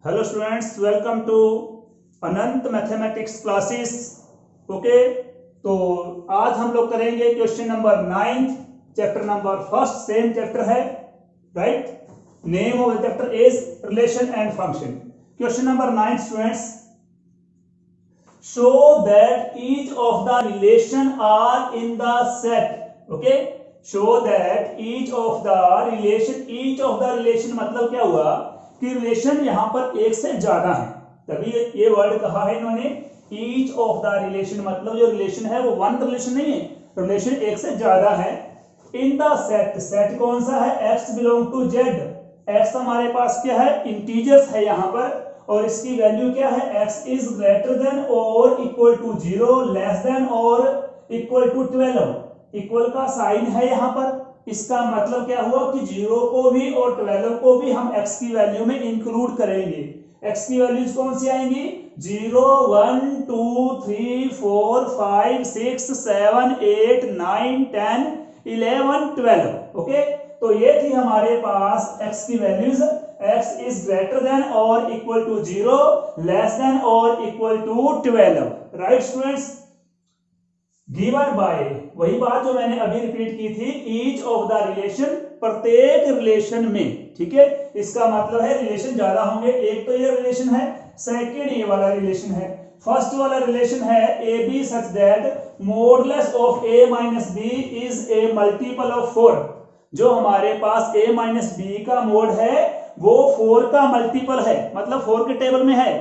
Hello students, welcome to Anant mathematics classes. Okay, तो आज हम लोग करेंगे question number 9, chapter number first, same chapter है, right. Name of the chapter is relation and function. Question number 9 students, show that each of the relation are in the set. Okay, show that each of the relation मतलब क्या हुआ कि relation यहां पर एक से ज्यादा है, तभी ये वर्ड कहा है इन्होंने। ईच ऑफ द रिलेशन मतलब जो रिलेशन है वो वन रिलेशन नहीं है, रिलेशन एक से ज्यादा है। इन द सेट, सेट कौन सा है? x belong to z। x हमारे पास क्या है? इंटीजर्स है यहां पर, और इसकी वैल्यू क्या है? x इज ग्रेटर देन और इक्वल टू 0, लेस देन और इक्वल टू 12। इक्वल का साइन है यहां पर, इसका मतलब क्या हुआ कि 0 को भी और 12 को भी हम x की वैल्यू में इंक्लूड करेंगे। x की वैल्यूज कौन सी आएंगी? 0, 1, 2, 3, 4, 5, 6, 7, 8, 9, 10, 11, 12। ओके, तो ये थी हमारे पास x की values. x is greater than और इक्वल टू 0, लेस देन और equal to 12, right students. Given by, वही बात जो मैंने अभी रिपीट की थी, ईच ऑफ द रिलेशन, प्रत्येक रिलेशन में, ठीक है। इसका मतलब है रिलेशन ज्यादा होंगे। एक तो ये रिलेशन है, सेकंड ये वाला रिलेशन है। फर्स्ट वाला रिलेशन है a B such that modulus of a minus b is a multiple of 4। जो हमारे पास a माइनस बी का मोड है वो 4 का मल्टीपल है, मतलब 4 के टेबल में है।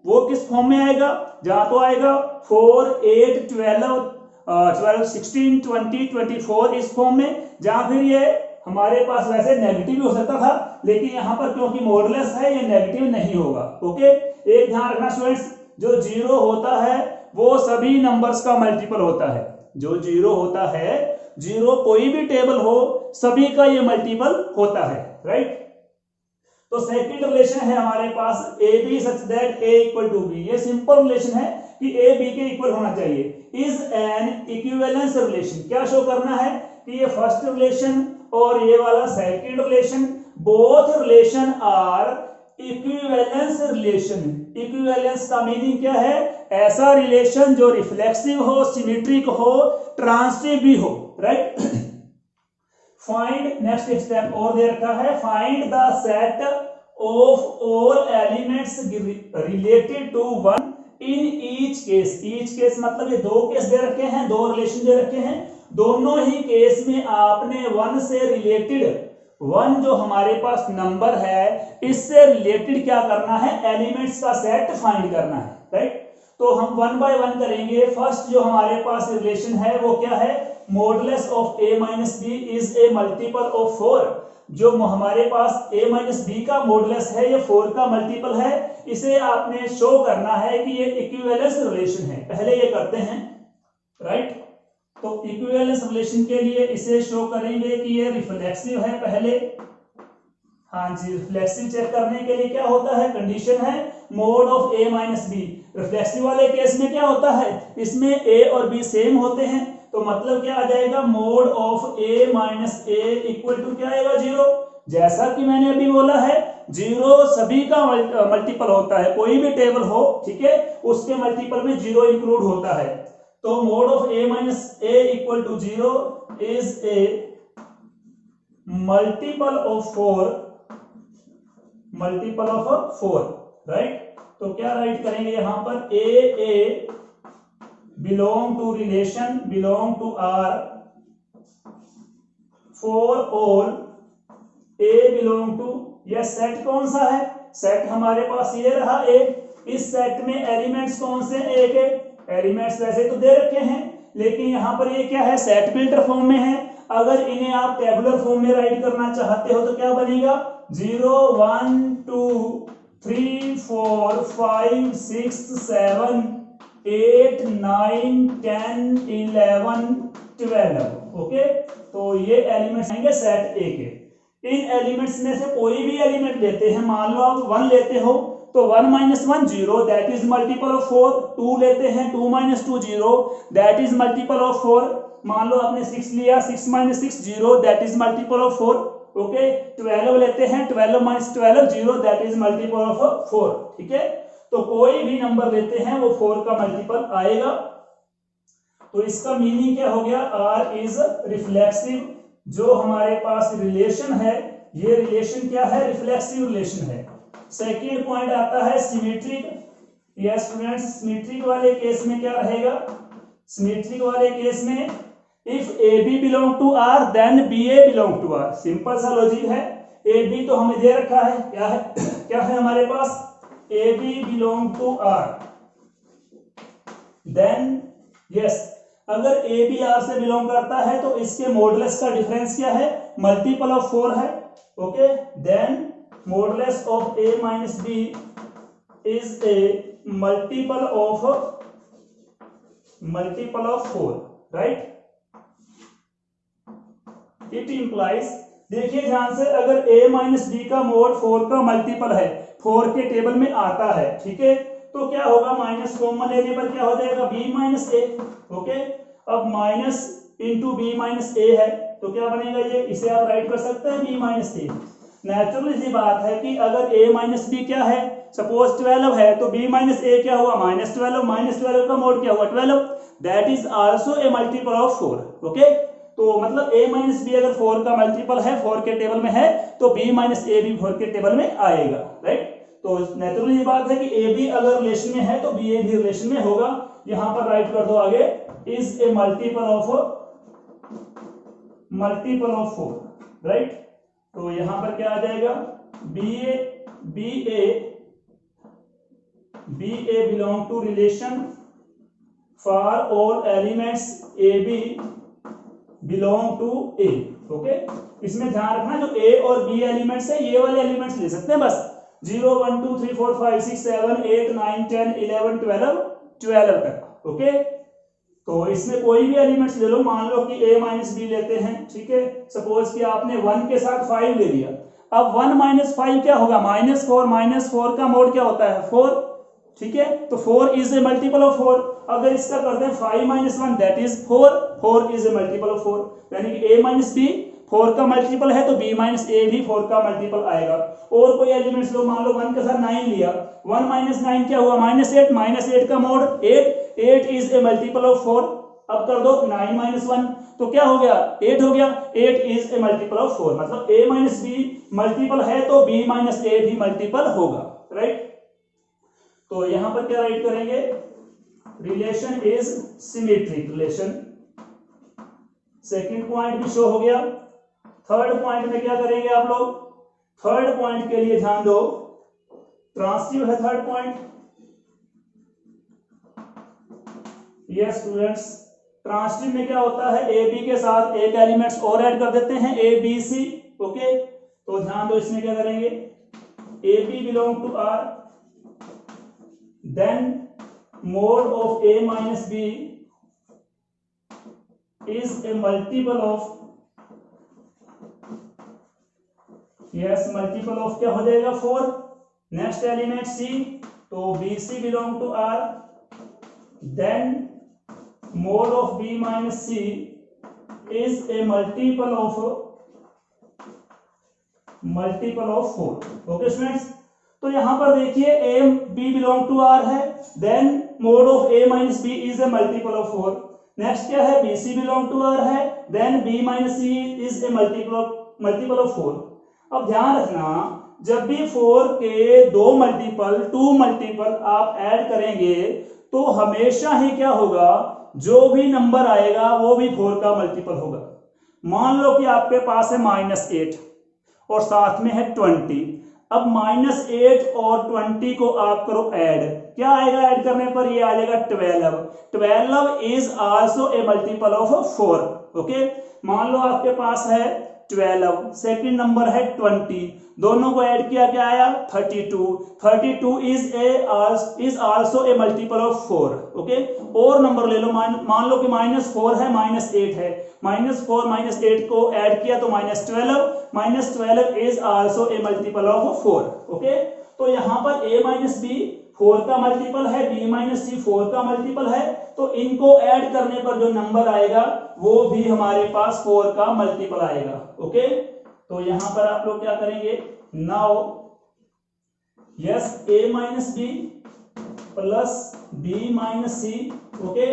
वो किस फॉर्म में आएगा? जहां तो आएगा 4, 8, 12, 16, 20, 24 इस फॉर्म में, जहां फिर ये हमारे पास वैसे नेगेटिव भी हो सकता था, लेकिन यहां पर क्योंकि मॉडुलस है ये नेगेटिव नहीं होगा। ओके, एक ध्यान रखना स्टूडेंट्स, जो 0 होता है वो सभी नंबर्स का मल्टीपल होता है। जो 0 होता है, 0 कोई भी टेबल हो, सभी का ये मल्टीपल होता है, राइट। तो सेकंड रिलेशन है हमारे पास A B such that A equal to B. ये सिंपल रिलेशन है कि ए बी के इक्वल होना चाहिए। Is an equivalence relation. क्या शो करना है कि ये फर्स्ट रिलेशन और ये वाला second relation, both relation are equivalence relation. Equivalence का मीनिंग क्या है? ऐसा रिलेशन जो रिफ्लेक्सिव हो, सिमेट्रिक हो, ट्रांसिटिव भी हो, राइट। फाइंड, नेक्स्ट स्टेप और दे रखा है, find the set of all elements related to one in each case. Each case मतलब ये दो केस दे रखे हैं, दो रिलेशन दे रखे हैं। दोनों ही केस में आपने वन से रिलेटेड, वन जो हमारे पास नंबर है इससे रिलेटेड क्या करना है? एलिमेंट्स का सेट फाइंड करना है, राइट। तो हम वन बाय वन करेंगे। फर्स्ट जो हमारे पास रिलेशन है वो क्या है? Modulus of a minus b is a multiple of 4। जो हमारे पास a माइनस बी का मॉडुलस है ये 4 का मल्टीपल है। इसे आपने शो करना है कि ये इक्विवेलेंस रिलेशन है। पहले ये करते हैं, राइट। तो इक्विवेलेंस रिलेशन के लिए इसे शो करेंगे कि ये रिफ्लेक्सिव है पहले। हाँ जी, रिफ्लेक्सिव चेक करने के लिए क्या होता है? कंडीशन है mod of a minus b. Reflexive वाले केस में क्या होता है? इसमें a और b सेम होते हैं, तो मतलब क्या आ जाएगा? Mod of a minus A equal to क्या आएगा? 0। जैसा कि मैंने अभी बोला है, 0 सभी का मल्टीपल होता है, कोई भी टेबल हो, ठीक है, उसके मल्टीपल में 0 इंक्लूड होता है। तो mod of a minus A equal to 0 is a multiple of 4, right. तो क्या राइट करेंगे यहां पर? A belong to relation, belong to R for all A belong to, यह सेट कौन सा है? सेट हमारे पास ये रहा ए। इस सेट में एलिमेंट्स कौन से? एक है। एलिमेंट्स वैसे तो दे रखे हैं, लेकिन यहां पर ये क्या है? सेट बिल्डर फॉर्म में है। अगर इन्हें आप टेबुलर फॉर्म में राइट करना चाहते हो तो क्या बनेगा? 0, 1, 2, 3, 4, 5, 6, 7, 8, 9, 10, 11, 12। ओके, तो ये एलिमेंट्स आएंगे सेट ए के। इन एलिमेंट्स में से कोई भी एलिमेंट लेते हैं, मान लो आप 1 लेते हो तो 1 minus 1 0, that is multiple of 4। 2 लेते हैं, 2 minus 2 0, that is multiple of 4। मान लो आपने 6 लिया, 6 minus 6 0, that is multiple of 4। Okay 12 लेते हैं, 12 minus 12 0, that is multiple of 4। ठीक है, तो कोई भी नंबर लेते हैं वो 4 का मल्टीपल आएगा। तो इसका मीनिंग क्या हो गया, आर इज रिफ्लेक्सिव। जो हमारे पास रिलेशन है, ये रिलेशन क्या है, रिफ्लेक्सिव रिलेशन है। सेकेंड पॉइंट आता है सिमेट्रिक। यस स्टूडेंट्स, सिमेट्रिक वाले केस में क्या रहेगा, सिमेट्रिक वाले केस में if a B belong to are then b a belong to r. Simple सा लॉजिक है। ए बी तो हमें दे रखा है, क्या है क्या है हमारे पास, A B belong to are, then yes अगर ए बी आर से बिलोंग करता है तो इसके मॉडुलस का डिफरेंस क्या है, मल्टीपल ऑफ 4 है। Okay, then modulus of a minus b is a multiple of 4, right. It implies, देखिए ध्यान से, अगर a माइनस बी का मोड 4 का मल्टीपल है, 4 के टेबल में आता है, ठीक है, तो क्या होगा, माइनस कॉमन लेने पर क्या हो जाएगा, b माइनस ए। ओके, अब माइनस इंटू बी माइनस ए है तो क्या बनेगा, ये इसे आप राइट कर सकते हैं b माइनस ए। नेचुरल सी बात है कि अगर a माइनस बी क्या है, सपोज 12 है, तो b माइनस ए क्या हुआ, माइनस 12, माइनस 12 का मोड क्या हुआ, 12, that is also a multiple of 4। Okay, तो मतलब a माइनस बी अगर 4 का मल्टीपल है, 4 के टेबल में है, तो b माइनस ए भी 4 के टेबल में आएगा, राइट। तो नेचुरल ये बात है कि a b अगर रिलेशन में है तो b a भी रिलेशन में होगा। यहां पर राइट कर दो आगे, is a multiple of 4, right. तो यहां पर क्या आ जाएगा, b a belong to relation for all elements a B belong to a. Okay, इसमें ध्यान रखना जो ए और बी एलिमेंट्स है, ये वाले एलिमेंट्स ले सकते हैं बस, 0 1 2 3 4 5 6 7 8 9 10 11 12 तक। ओके, तो इसमें कोई भी एलिमेंट्स ले लो, मान लो कि a माइनस बी लेते हैं, ठीक है, सपोज कि आपने 1 के साथ 5 ले लिया। अब 1 माइनस 5 क्या होगा, माइनस 4 का मोड क्या होता है, 4। ठीक है, तो 4 इज ए मल्टीपल ऑफ 4। अगर इसका करते हैं 5 minus 1 that is 4 is a multiple of 4, यानी कि a माइनस बी 4 का मल्टीपल है तो b माइनस ए भी 4 का मल्टीपल आएगा। और कोई एलिमेंट्स लो, मान लो 1 के साथ 9 लिया, 1 माइनस 9 क्या हुआ, माइनस 8 का mode 8 is a multiple of 4। अब कर दो 9 माइनस 1 तो क्या हो गया, 8 हो गया, 8 इज ए मल्टीपल ऑफ 4। मतलब a माइनस बी मल्टीपल है तो b माइनस ए भी मल्टीपल होगा, राइट। तो यहां पर क्या राइट करेंगे, relation is symmetric relation. Second point भी शो हो गया। थर्ड पॉइंट में क्या करेंगे आप लोग, थर्ड पॉइंट के लिए ध्यान दो, ट्रांसिटिव है third point. Yes students, transitive में क्या होता है, ए बी के साथ एक एलिमेंट्स और ऐड कर देते हैं, ए बी सी। ओके, तो ध्यान दो, इसमें क्या करेंगे, a B belong to are, then mod of a minus b is a multiple of, yes multiple of क्या हो जाएगा, 4। नेक्स्ट एलिमेंट c, तो bc belong to r, then mod of b minus c is a multiple of 4। Okay students, तो यहां पर देखिए a b belong to r है, then mod of a minus b is a multiple of 4। Next क्या है, bc belong to r है, then b minus c is a multiple of 4। अब ध्यान रखना, जब भी 4 के 2 मल्टीपल आप ऐड करेंगे तो हमेशा ही क्या होगा, जो भी नंबर आएगा वो भी 4 का मल्टीपल होगा। मान लो कि आपके पास है -8 और साथ में है 20। अब -8 और 20 को आप करो ऐड, क्या आएगा ऐड करने पर, ये आ जाएगा 12 is also a multiple of 4। Okay, मान लो आपके पास है 12, सेकंड नंबर है 20, दोनों को ऐड किया क्या आया, 32 is also a multiple of 4। Okay, और नंबर ले लो, मान लो कि -4 है, -8 है, -4 -8 को ऐड किया तो -12 is also a multiple of 4। Okay, तो यहां पर a माइनस बी 4 का मल्टीपल है, b माइनस सी 4 का मल्टीपल है, तो इनको ऐड करने पर जो नंबर आएगा वो भी हमारे पास 4 का मल्टीपल आएगा। ओके, तो यहां पर आप लोग क्या करेंगे, now yes a minus b plus b minus c, okay.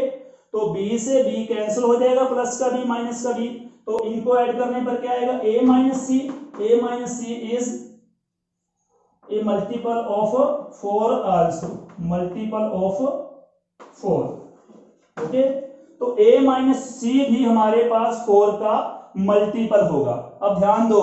तो b से b कैंसिल हो जाएगा, प्लस का b माइनस का b, तो इनको ऐड करने पर क्या आएगा, a minus c is a multiple of 4 also, multiple of 4, okay. तो a माइनस सी भी हमारे पास 4 का मल्टीपल होगा। अब ध्यान दो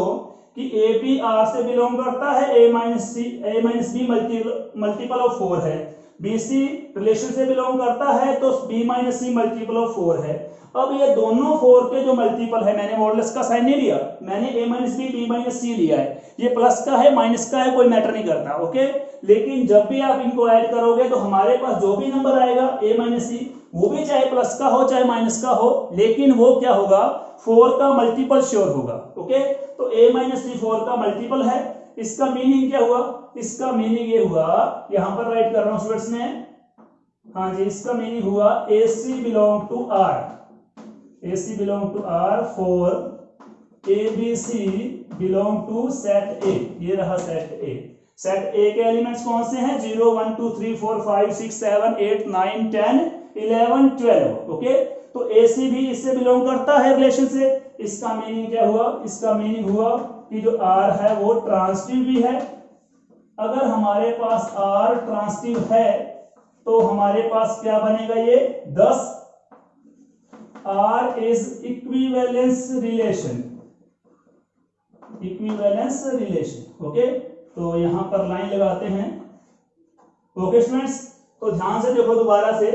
कि ए बी आर से बिलोंग करता है, a minus b multiple of 4 है, बी सी रिलेशन से बिलोंग करता है तो b minus c multiple of 4 है। अब ये दोनों 4 के जो मल्टीपल है, मैंने मॉडुलस का साइन नहीं लिया, मैंने a माइनस बी माइनस सी लिया है, ये प्लस का है माइनस का है कोई मैटर नहीं करता, ओके। लेकिन जब भी आप इनको ऐड करोगे तो हमारे पास जो भी नंबर आएगा a माइनस सी, वो भी चाहे प्लस का हो चाहे माइनस का हो, लेकिन वो क्या होगा, 4 का मल्टीपल श्योर होगा, ओके। तो a माइनस सी 4 का मल्टीपल है। इसका मीनिंग क्या हुआ, इसका मीनिंग ये हुआ, यहां पर राइट कर रहा हूं स्टूडेंट्स में, हाँ जी, इसका मीनिंग हुआ AC belong to R, AC belong to R for ABC belong to set A, ये रहा सेट A। सेट A के एलिमेंट्स कौन से हैं, 0 1 2 3 4 5 6 7 8 9 10 11 12, ओके। तो AC भी इससे बिलोंग करता है रिलेशन से। इसका मीनिंग क्या हुआ, इसका मीनिंग हुआ कि जो R है वो ट्रांसिटिव भी है। अगर हमारे पास R ट्रांसिटिव है तो हमारे पास क्या बनेगा, ये 10 R is equivalence relation, equivalence relation, okay. तो यहां पर लाइन लगाते हैं, ओके स्टूडेंट्स। तो ध्यान से देखो दोबारा से,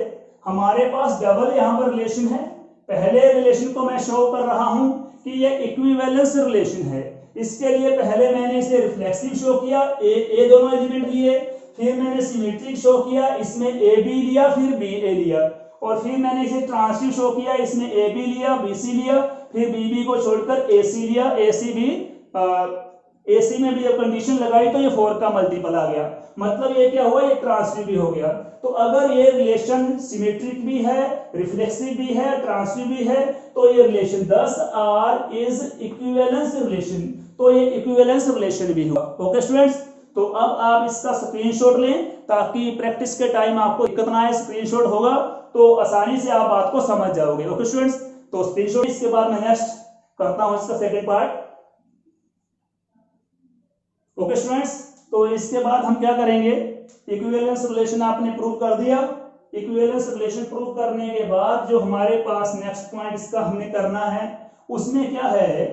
हमारे पास डबल यहां पर रिलेशन है। पहले रिलेशन को मैं शो कर रहा हूं कि ये इक्विवेलेंस रिलेशन है, इसके लिए पहले मैंने इसे रिफ्लेक्सिव शो किया, ए दोनों एलिमेंट लिए, फिर मैंने सिमेट्रिक शो किया, इसमें ए बी लिया फिर बी ए लिया, और फिर मैंने इसे ट्रांसिटिव शो किया, इसमें ए बी लिया बी सी लिया, फिर बी बी को छोड़कर ए सी लिया, ए सी भी AC में भी जब कंडीशन लगाई तो ये 4 का मल्टीपल आ गया, मतलब ये क्या हुआ, ये ट्रांसिटिव भी हो गया। तो अगर ये रिलेशन सिमेट्रिक भी है, रिफ्लेक्सिव भी है, ट्रांसिटिव भी है, तो ये relation 10 R is equivalence relation, तो ये इक्विवेलेंस रिलेशन भी हुआ, ओके स्टूडेंट्स। तो अब आप इसका स्क्रीनशॉट लें ताकि प्रैक्टिस के टाइम आपको दिक्कत ना आए, स्क्रीनशॉट होगा तो आसानी से आप बात को समझ जाओगे, ओके स्टूडेंट्स। तो स्क्रीनशॉट, इसके बाद मैं नेक्स्ट करता हूं इसका सेकंड पार्ट, ओके स्टूडेंट्स। तो इसके बाद हम क्या करेंगे, इक्विवेलेंस रिलेशन आपने प्रूव कर दिया। इक्विवेलेंस रिलेशन प्रूव करने के बाद जो हमारे पास नेक्स्ट पॉइंट इसका हमने करना है, उसमें क्या है,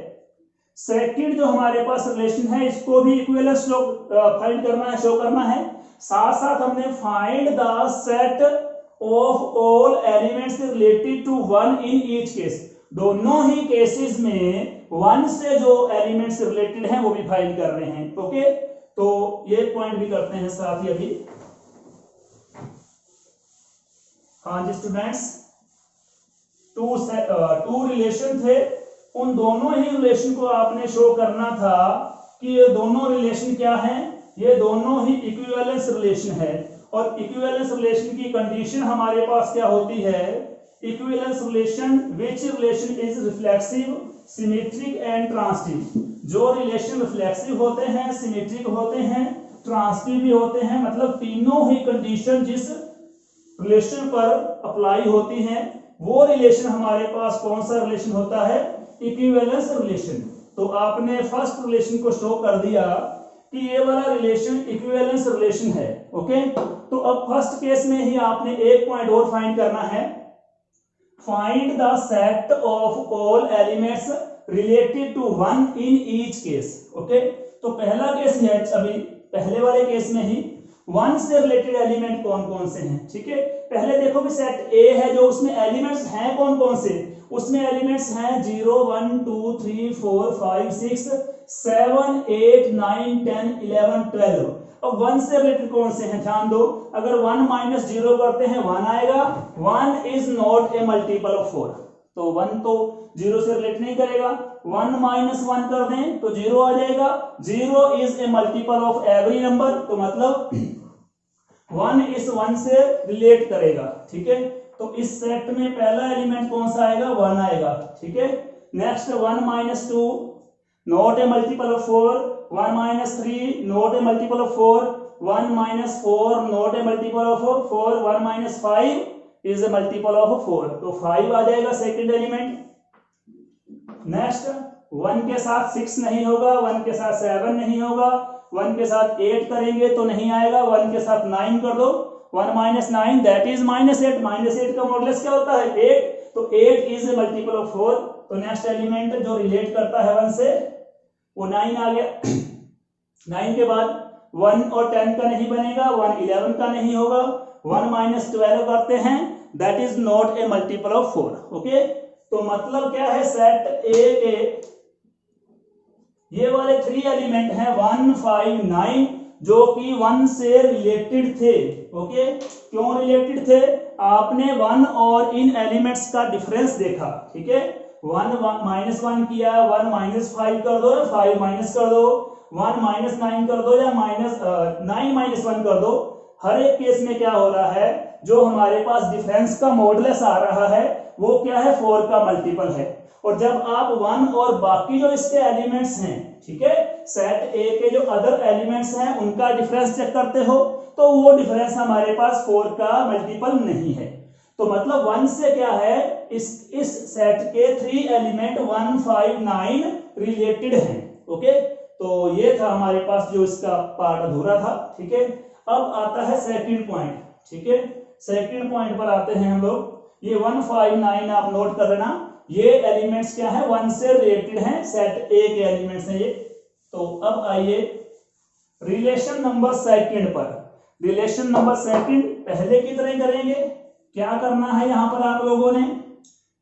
सेकंड जो हमारे पास रिलेशन है इसको भी इक्विवेलेंस फाइंड करना है, शो करना है। साथ साथ हमने find the set of all elements related to 1 in each case, दोनों ही केसेस में 1 से जो एलिमेंट्स रिलेटेड हैं वो भी फाइंड कर रहे हैं, ओके। तो ये पॉइंट भी करते हैं साथ ही अभी, हाँ जी स्टूडेंट्स। टू रिलेशन थे, उन दोनों ही रिलेशन को आपने शो करना था कि ये दोनों रिलेशन क्या हैं, ये दोनों ही इक्विवेलेंस रिलेशन है। और इक्विवेलेंस रिलेशन की कंडीशन हमारे पास क्या होती है, equivalence relation which relation is reflexive, symmetric and transitive. जो रिलेशन रिफ्लेक्सिव होते हैं, सिमेट्रिक होते हैं, ट्रांसिटिव भी होते हैं, मतलब तीनों ही कंडीशन जिस रिलेशन पर अप्लाई होती हैं वो रिलेशन हमारे पास कौन सा रिलेशन होता है, इक्विवेलेंस रिलेशन। तो आपने फर्स्ट रिलेशन को शो कर दिया कि ये वाला रिलेशन इक्विवेलेंस रिलेशन है, ओके। तो अब फर्स्ट केस में ही आपने एक पॉइंट और फाइंड करना है, find the set of all elements related to 1 in each case, okay. तो पहला केस है, अभी पहले वाले केस में ही 1 से रिलेटेड एलिमेंट कौन कौन से हैं, ठीक है। पहले देखो कि सेट A है, जो उसमें एलिमेंट्स हैं कौन कौन से, उसमें एलिमेंट्स हैं 0 1 2 3 4 5 6 7 8 9 10 11 12। अब 1 से रिलेटेड कौन से हैं, ध्यान दो, अगर 1 माइनस 0 करते हैं 1 आएगा, 1 is not a multiple of 4, तो 1 तो 0 से रिलेट नहीं करेगा, 1 माइनस 1 कर दें तो 0 आ जाएगा, 0 is a multiple of every number, तो मतलब 1 इस 1 से रिलेट करेगा, ठीक है। तो इस सेट में पहला एलिमेंट कौन सा आएगा, 1 आएगा, ठीक है। Next 1 minus 2 not a multiple of 4, 1 minus 3 not a multiple of 4, 1 minus 4 not a multiple of 4, 1 minus 5 is a multiple of 4, तो 5 आ जाएगा सेकंड एलिमेंट। नेक्स्ट 1 के साथ 6 नहीं होगा, 1 के साथ 7 नहीं होगा, 1 के साथ 8 करेंगे तो नहीं आएगा, 1 के साथ 9 कर दो, 1 माइनस 9 दैट इज -8, -8 का मॉडुलस क्या होता है 8, तो 8 इज ए मल्टीपल ऑफ 4, तो नेक्स्ट एलिमेंट जो रिलेट करता है 1 से वो 9 आ गया। 9 के बाद 1 और 10 का नहीं बनेगा, 1 11 का नहीं होगा, 1 माइनस 12 करते हैं that is not a multiple of 4। Okay, तो मतलब क्या है सेट ए के ये वाले 3 एलिमेंट हैं 1 5 9 जो कि 1 से रिलेटेड थे। ओके, क्यों रिलेटेड थे, आपने 1 और इन एलिमेंट्स का डिफरेंस देखा, ठीक है, 1 -1 किया, 1 -5 कर दो या 5 माइनस कर दो, 1 -9 कर दो या -9 -1 कर दो, हर एक केस में क्या हो रहा है, जो हमारे पास डिफरेंस का मॉडुलस आ रहा है वो क्या है 4 का मल्टीपल है। और जब आप 1 और बाकी जो इसके एलिमेंट्स हैं, ठीक है, सेट ए के जो अदर एलिमेंट्स हैं उनका डिफरेंस चेक करते हो तो वो डिफरेंस हमारे पास 4 का मल्टीपल नहीं है। तो मतलब 1 से क्या है, इस सेट के 3 एलिमेंट 1 5 9 रिलेटेड हैं। ओके, तो ये था हमारे पास जो इसका पार्ट अधूरा था, ठीक है। अब आता है सेकंड पॉइंट, ठीक है, सेकंड पॉइंट पर आते हैं हम लोग। ये 1 5 9 आप नोट कर लेना, ये एलिमेंट्स क्या है 1 से रिलेटेड हैं, सेट ए के एलिमेंट्स हैं ये। तो अब आइए रिलेशन नंबर सेकंड पर। रिलेशन नंबर सेकंड पहले की तरह करेंगे। क्या करना है यहां पर आप लोगों ने,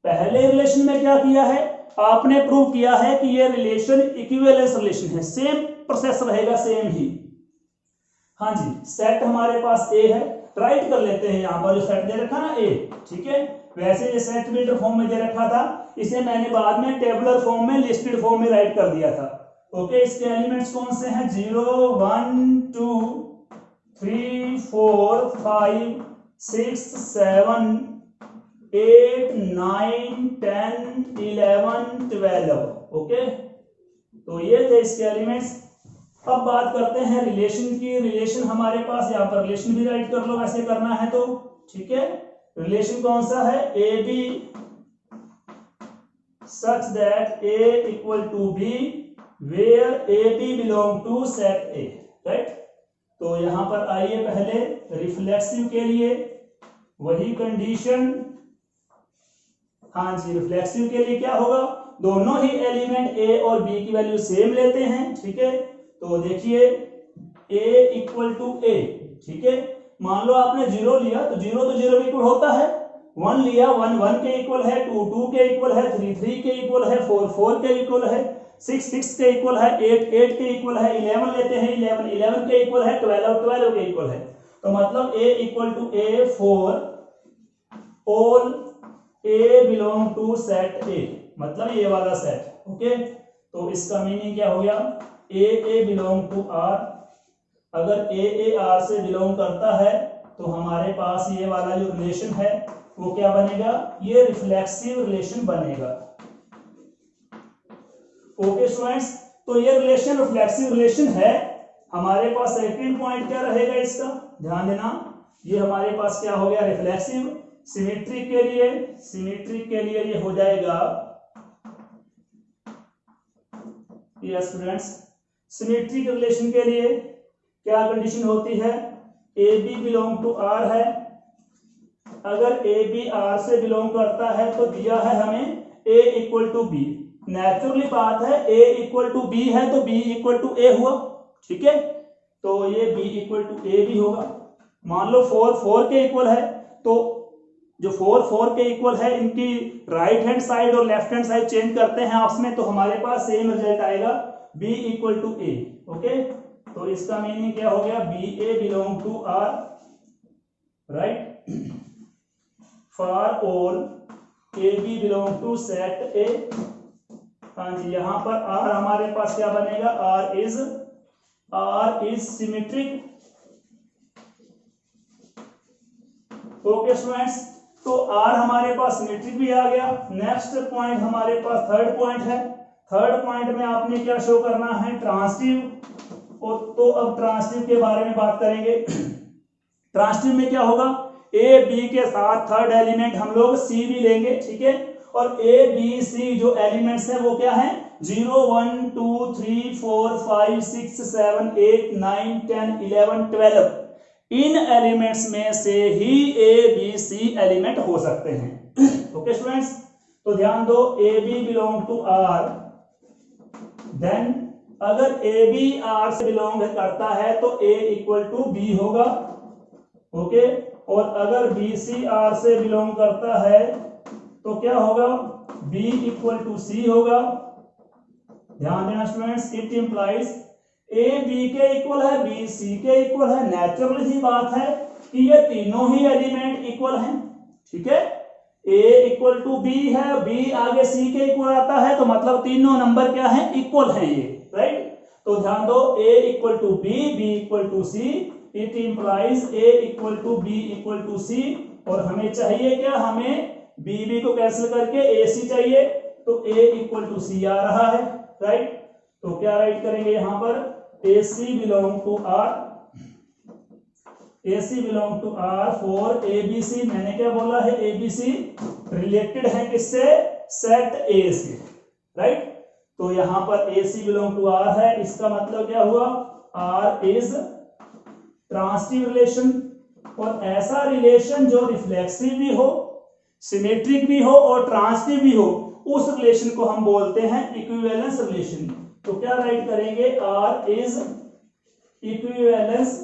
पहले रिलेशन में क्या किया है, आपने प्रूव किया है कि ये रिलेशन इक्विवेलेंस रिलेशन है, सेम प्रोसेस रहेगा, सेम ही। हाँ जी, सेट हमारे पास ए है, राइट कर लेते हैं यहां पर जो सेट दे रखा ना ए, ठीक है, वैसे ये सेट बिल्डर फॉर्म में दे रखा था, इसे मैंने बाद में टेबुलर फॉर्म में लिस्टेड फॉर्म में राइट कर दिया था। ओके, इसके एलिमेंट्स कौन से हैं 0 1 2 3 4 5 6 7 8 9 10 11 12। ओके, तो ये थे इसके एलिमेंट्स। अब बात करते हैं रिलेशन की। रिलेशन हमारे पास यहाँ पर रिलेशन भी राइट कर लो, वैसे करना है तो, ठीक है। रिलेशन कौन सा है, a B such that A equal to b where a B belong to set a, right. तो यहां पर आइए पहले रिफ्लेक्सिव के लिए वही कंडीशन। हाँ जी, रिफ्लेक्सिव के लिए क्या होगा, दोनों ही एलिमेंट ए और बी की वैल्यू सेम लेते हैं, ठीक है। तो देखिए a इक्वल टू ए, ठीक है, मान लो आपने 0 लिया तो 0 तो 0 के इक्वल होता है, 1 लिया 1 1 के इक्वल है, 2 2 के इक्वल है, 3 3 के इक्वल है, 4 4 के इक्वल है, 6 6 के इक्वल है, 8 8 के इक्वल है, 11 लेते हैं 11 11 के इक्वल है, 12 12 के इक्वल है। तो मतलब a equal to a for all a belong to set a, मतलब ये वाला सेट। ओके, तो इसका मीनिंग क्या हो गया, ए बिलोंग टू आर, अगर ए आर से बिलोंग करता है तो हमारे पास ये वाला जो रिलेशन है वो क्या बनेगा, ये रिफ्लेक्सिव रिलेशन बनेगा। ओके स्टूडेंट्स, तो ये रिलेशन रिफ्लेक्सिव रिलेशन है। हमारे पास सेकंड पॉइंट क्या रहेगा इसका, ध्यान देना, ये हमारे पास क्या हो गया रिफ्लेक्सिव। सिमेट्रिक के लिए, सिमेट्रिक के लिए ये हो जाएगा, यस स्टूडेंट्स, सिमेट्रिक रिलेशन के लिए क्या कंडीशन होती है, a B belong to r है, अगर ए बी आर से बिलोंग करता है तो दिया है हमें a equal to b. Naturally बात है ए इक्वल टू बी है तो बी इक्वल टू ए हुआ, ठीक है, तो ये बी इक्वल टू ए भी होगा। मान लो 4 4 के इक्वल है, तो जो 4 4 के इक्वल है इनकी राइट हैंड साइड और लेफ्ट हैंड साइड चेंज करते हैं आपस में, तो हमारे पास सेम रिजल्ट आएगा b equal to a. Okay, तो इसका मीनिंग क्या हो गया, b a belong to r, right, for all a B belong to set a. हाँ जी, यहां पर आर हमारे पास क्या बनेगा, r is symmetric. Okay students, तो आर हमारे पास सिमेट्रिक भी आ गया। नेक्स्ट पॉइंट हमारे पास थर्ड पॉइंट है, थर्ड पॉइंट में आपने क्या शो करना है, ट्रांसिटिव। और तो अब ट्रांसिटिव के बारे में बात करेंगे। ट्रांसिटिव में क्या होगा, ए बी के साथ थर्ड एलिमेंट हम लोग सी भी लेंगे, ठीक है। और ए बी सी जो एलिमेंट्स है वो क्या है, 0 1 2 3 4 5 6 7 8 9 10 11 12। इन एलिमेंट्स में से ही ए बी सी एलिमेंट हो सकते हैं। ओके स्टूडेंट्स, तो ध्यान दो, a B belong to are, then अगर ए बी आर से बिलोंग करता है तो ए इक्वल टू बी होगा। ओके, और अगर बी सी आर से बिलोंग करता है तो क्या होगा, बी इक्वल टू सी होगा। ध्यान देना students, it implies A B के इक्वल है, बी सी के इक्वल है। नेचुरल सी बात है कि ये तीनों ही एलिमेंट इक्वल हैं, ठीक है। ए इक्वल टू बी है, बी आगे सी के इक्वल आता है, तो मतलब तीनों नंबर क्या है, इक्वल हैं ये, राइट। तो ध्यान दो, A equal to B, B equal to C, it implies A equal to B equal to C. और हमें चाहिए क्या, हमें बी बी को कैंसिल करके ए सी चाहिए, तो ए इक्वल टू सी आ रहा है, राइट। तो क्या राइट करेंगे यहां पर, A C belong to R, A C belong to R for A B C. मैंने क्या बोला है, ए बी सी रिलेटेड है किससे, सेट ए से, राइट। तो यहां पर A C belong to r है, इसका मतलब क्या हुआ, आर इज ट्रांसिटिव रिलेशन। और ऐसा रिलेशन जो रिफ्लेक्सिव भी हो, सिमेट्रिक भी हो और ट्रांसिटिव भी हो, उस रिलेशन को हम बोलते हैं इक्विवेलेंस रिलेशन। तो क्या राइट करेंगे, r is equivalence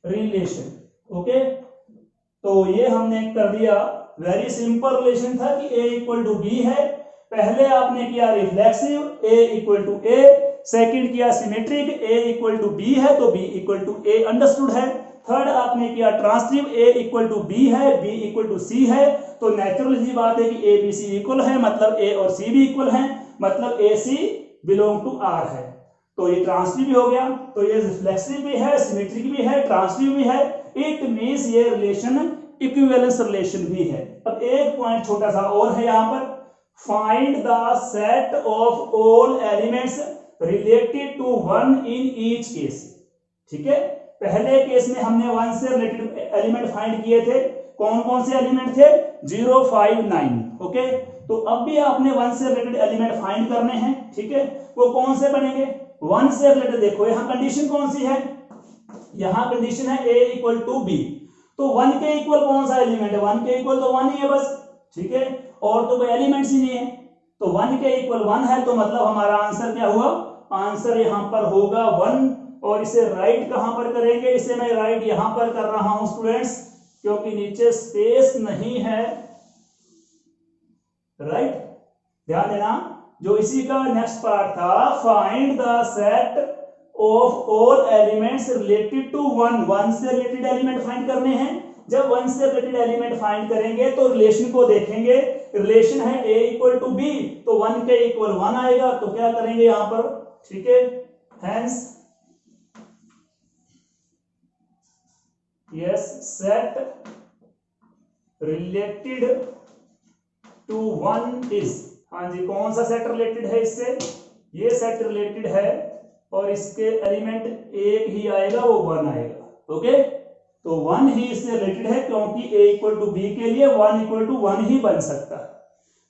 relation. Okay, तो ये हमने कर दिया, वेरी सिंपल रिलेशन था कि ए इक्वल टू बी है। पहले आपने किया reflexive, A equal to A, second किया symmetric, A equal to B है तो B equal to A understood है। थर्ड आपने किया transitive, A equal to B है, बी इक्वल टू सी है, तो नेचुरल सी बात है कि ए बी सी इक्वल है, मतलब ए और सी भी इक्वल हैं, मतलब ए सी बिलोंग टू आर है। तो ये ट्रांसिटिव भी हो गया, तो ये रिफ्लेक्सिव भी है, सिमेट्रिक भी है, ट्रांसिटिव भी है। इट मींस ये रिलेशन इक्विवेलेंस रिलेशन भी है। अब एक पॉइंट छोटा सा और है यहां पर, find the set of all elements related to one in each case. ठीक है, पहले केस में हमने वन से रिलेटेड एलिमेंट फाइंड किए थे। कौन कौन से एलिमेंट थे, 0 5 9। ओके, तो अब भी आपने वन से रिलेटेड एलिमेंट फाइंड करने हैं, ठीक है। वो कौन से बनेंगे, वन से रिलेटेड। देखो यहां कंडीशन कौन सी है, यहां कंडीशन है ए इक्वल टू बी, तो वन के इक्वल कौन सा एलिमेंट है, वन के इक्वल तो वन ही है बस, ठीक है, और तो कोई एलिमेंट्स ही नहीं है। तो वन के इक्वल वन है, तो मतलब हमारा आंसर क्या हुआ, आंसर यहां पर होगा 1। और इसे राइट कहां पर करेंगे, इसे मैं राइट यहां पर कर रहा हूं स्टूडेंट्स, क्योंकि नीचे स्पेस नहीं है, राइट। ध्यान देना, जो इसी का नेक्स्ट पार्ट था, find the set of all elements related to one. One से रिलेटेड एलिमेंट फाइंड करने हैं। जब वन से रिलेटेड एलिमेंट फाइंड करेंगे तो रिलेशन को देखेंगे। रिलेशन है ए इक्वल टू बी, तो वन के इक्वल वन आएगा, तो क्या करेंगे यहां पर, ठीक है। Hence yes, set related to one is, हाँ जी, कौन सा सेट रिलेटेड है इससे, ये सेट रिलेटेड है, और इसके एलिमेंट एक ही आएगा, वो वन आएगा। ओके, तो वन ही इससे रिलेटेड है, क्योंकि ए इक्वल टू बी के लिए वन इक्वल टू वन ही बन सकता है।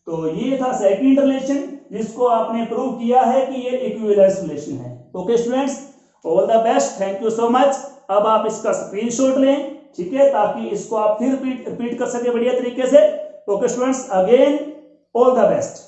तो ये था सेकंड रिलेशन, जिसको आपने प्रूव किया है कि ये इक्विवेलेंस रिलेशन है। Okay students, all the best, thank you so much. अब आप इसका स्क्रीनशॉट लें, ठीक है, ताकि इसको आप फिर रिपीट कर सके बढ़िया तरीके से। Okay students, again all the best.